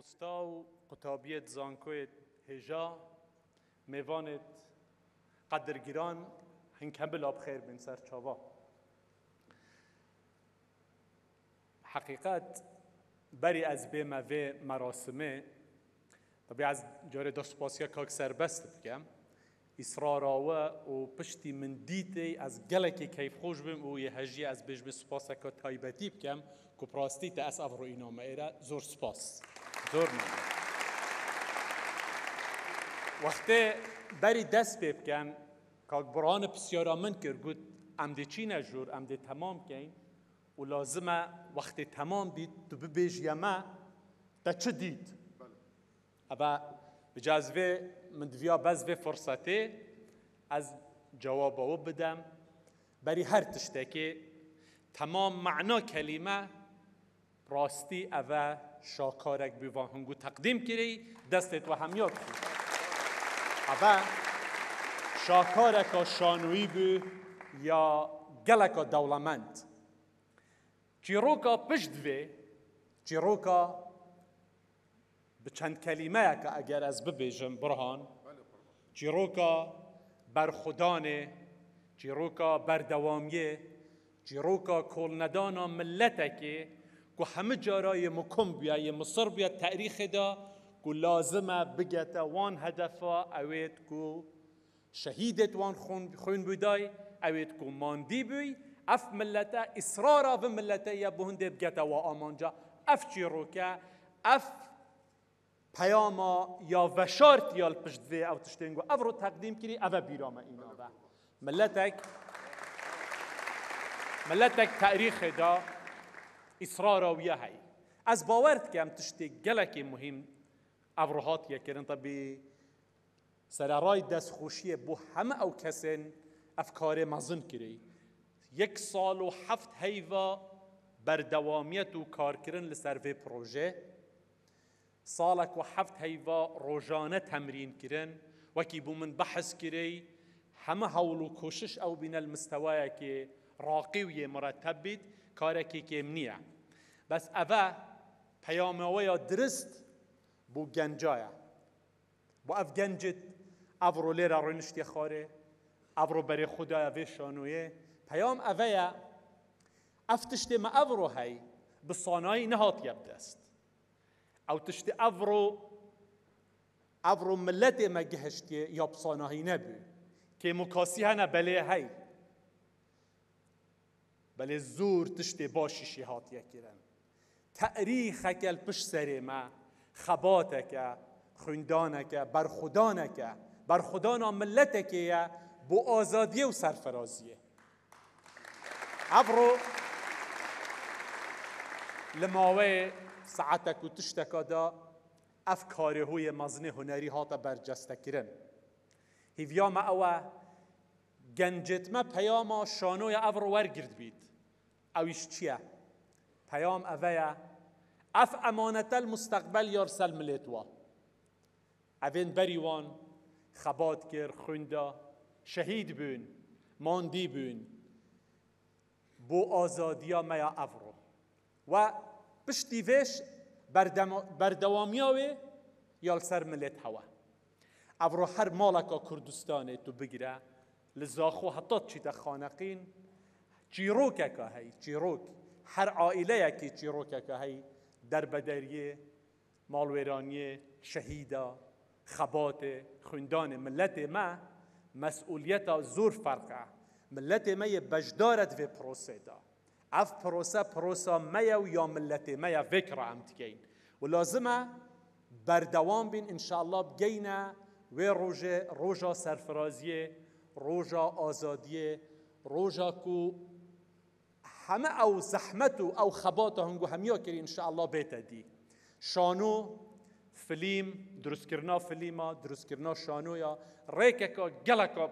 خستا و قطابیت زانکویت هجا میوانت قدرگیران هنکم بلاب خیر بین سر چاوا. حقیقت بری از بیم و مراسمه طبعا از جاره دست پاسیا کاک سربست بگم اصرار و پشتی من دیتی از گلکی کیف خوش بیم و یه هجی از بیش به سپاسا که تایبتی بگم که پراستی تا از افرو اینامه ایره زور سپاس زور نمید وقتی بری دست بکن کاک برهان بسیارا من کرد امده چی نجور امده تمام کن و لازمه وقتی تمام دید تو ببیج یما تا چه دید ابا بجازوه من دویا بزوه فرصته از جوابه بدم بری هر تشتکی تمام معنا کلمه راستی اوه شاکارک بیوان هنگو تقدیم کری دستت و همیاد خود اوه شاکارک شانوی بو یا گلک دولمند چیروکا پشت وی چیروکا به چند کلمه که اگر از ببیجم برهان چیروکا برخودانه چیروکا بردوامیه چیروکا کل ندانا ملتکه که همه جارای مکم بیا یه مصر بیا تاریخ دا که لازمه بگت وان هدفا اوید که شهیدت وان خون بودای اوید که ماندی بوی اف ملتا اصرارا و ملتا یا بهنده بگت و آمانجا اف چیروکا اف پیاما یا وشارت یا الپشتوی او تشتینگو او رو تقدیم کری او بیرام اینا و ملتک تاریخ دا اصرارا ویا هی از باورد که هم تشتی گلکی مهم او روحات یا کرن طبی سرارای دست خوشیه بو همه او کسین افکار مزن کری 1 سال و 7 هیوا بردوامیت و کار کرن لسر وی پروژه سالك وحفت هيفا روجانه تمرين كرن وكي بو من بحث كري همه هولو كوشش او بين المستوى كي راقي ويه مرتب بيت كاركي كي منيع بس افا بيامويا درست بو گنجايا بو اف گنجت افرو ليرا رنشتي خاره افرو بري خدايا في شانويه بيام افايا افتشتي ما افرو هاي بالصاناي نهات يبدست او تشتی افرو ملت ما گهشتی یا بصاناهی نبی که مکاسی هنه بله هی بله زور تشتی باشی شیهات یکیرن تاریخک الپش سری ما خباتک خوندانک برخودانا ملتک یا بو آزادیه و سرفرازیه افرو لماوه ساعتك وتشتكى دا أفكاره هو مزنه هنري هاتا برجسته كرن هيفيا ما أوا گنجت ما پیاما شانوی افرو ورگرد بید اویش چیه؟ پیام اویا اف امانت المستقبل یارسل ملیتوا اوین بریوان خبات کر خوندا شهید بون ماندی بون بو آزادیا میا افرو و پشتی ویش بردوامیاوی یال سر ملت هوا افرو هر مالکا کردستانه تو بگیره لزاخو حتی چی تخانقین چیروکه که هی چیروک هر عائله یکی چیروکه که هی در بدریه مالویرانیه شهیده خبات خوندان ملت ما مسئولیت زور فرقه ملت ما یه بجدارت و پروسه دا اف پروسا میا و یا ملت میا فکر امتکین و لازمه بردوام بین انشاءالله بگینه و روژا سرفرازیه روژا آزادیه روژا کو همه او زحمتو او خباتا هنگو همیا کری انشاءالله بیتا دی شانو فلیم درست کرنا فلیما درست کرنا شانویا ریککا گلکا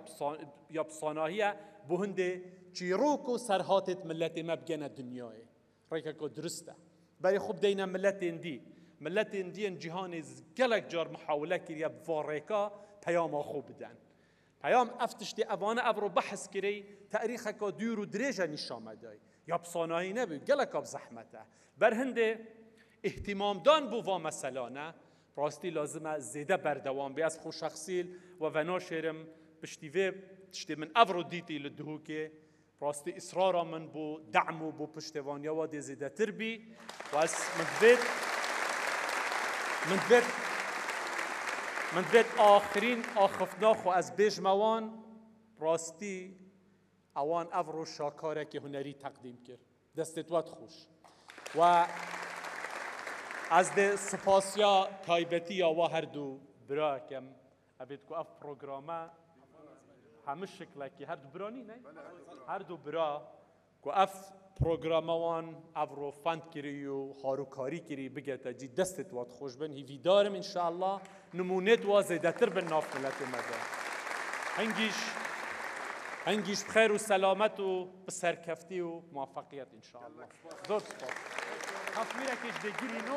یا بصاناهیه بهنده چیروکو سرهاتت ملت ما بگنه دنیای ریککا درسته برای خوب دینا ملت اندی جهان گلک جار محاوله کریه بواريكا پیام خوب بدن پیام افتشتی اوانه افرو بحث کری تاریخکا دور و دریجه نشامه دای یا بصاناهی نبی گلکا بزحمته بر هنده اهتمام دان بو و مثلا نه راستی لازمه زیده بردوام بی از خو شخصیل و وناشرم پشتیوه تشتی من افرو دیتی لدهو که راستی اصرارا من بو دعم و بو پشتوانیا و دی زیده تر بی و از من دوید آخرین آخفنا خو از بیش موان راستی اوان افرو شاکاره که هنری تقدیم کرد دستت وقت خوش و از ده سپاسیا تایبتی یا و هر دو برا کم ابید کو اف پروگرامه همه شکله که هر دو برانی نه هر دو برا کو اف پروگرامه وان افرو فند کری و هاروکاری کری بگه جی دستت وقت خوش بن هیوی دارم انشاءالله نمونت و زیدتر بن ناف ملت مدن هنگیش بخیر و سلامت و بسرکفتی و موفقیت انشاءالله. دور سپاس. تصویرکش بگیرینو